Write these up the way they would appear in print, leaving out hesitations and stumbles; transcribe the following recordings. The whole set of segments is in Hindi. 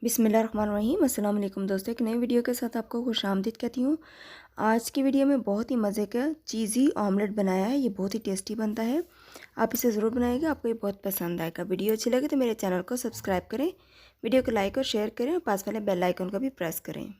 बिस्मिल्लाहिर्रहमानिर्रहीम। अस्सलाम वालेकुम दोस्तों, एक नई वीडियो के साथ आपको खुशामदीद कहती हूँ। आज की वीडियो में बहुत ही मज़े का चीज़ी ऑमलेट बनाया है। ये बहुत ही टेस्टी बनता है। आप इसे ज़रूर बनाइएगा, आपको ये बहुत पसंद आएगा। वीडियो अच्छी लगे तो मेरे चैनल को सब्सक्राइब करें, वीडियो को लाइक और शेयर करें और पास वाले बेल आइकन को भी प्रेस करें।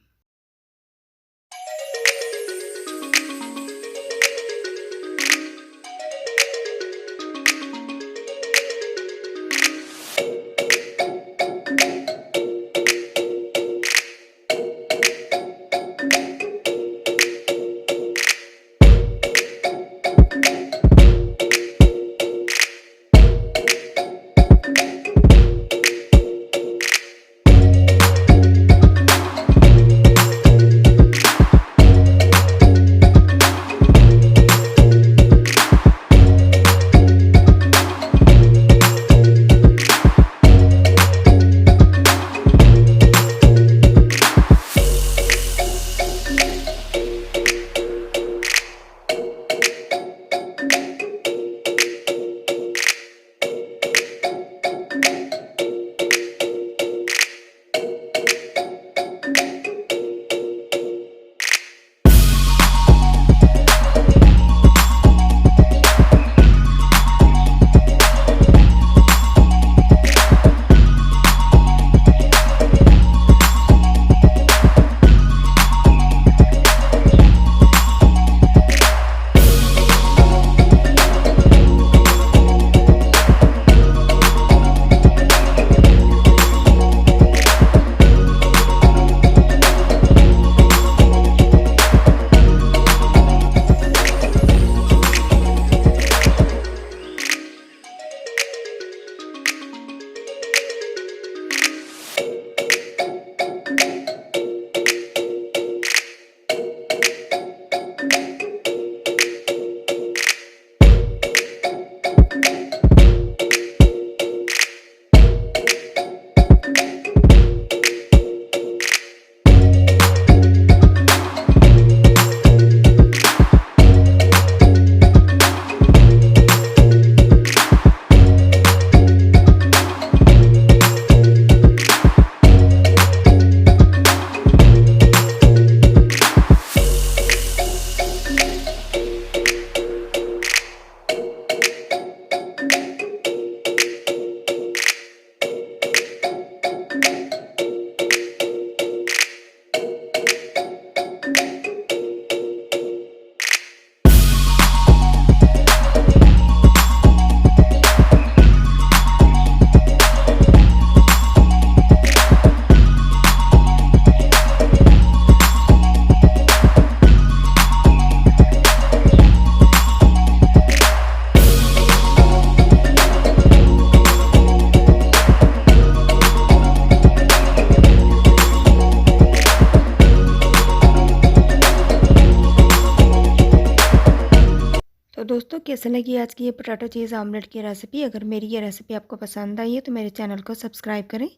तो दोस्तों, कैसे लगी आज की ये पोटैटो चीज़ ऑमलेट की रेसिपी? अगर मेरी ये रेसिपी आपको पसंद आई है तो मेरे चैनल को सब्सक्राइब करें,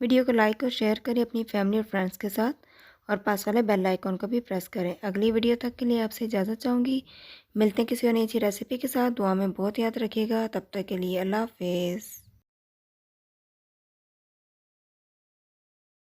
वीडियो को लाइक और शेयर करें अपनी फैमिली और फ्रेंड्स के साथ और पास वाले बेल आइकन को भी प्रेस करें। अगली वीडियो तक के लिए आपसे इजाज़त चाहूँगी। मिलते हैं किसी और नई अच्छी रेसिपी के साथ। दुआ में बहुत याद रखिएगा। तब तक के लिए अल्लाह हाफ़िज़।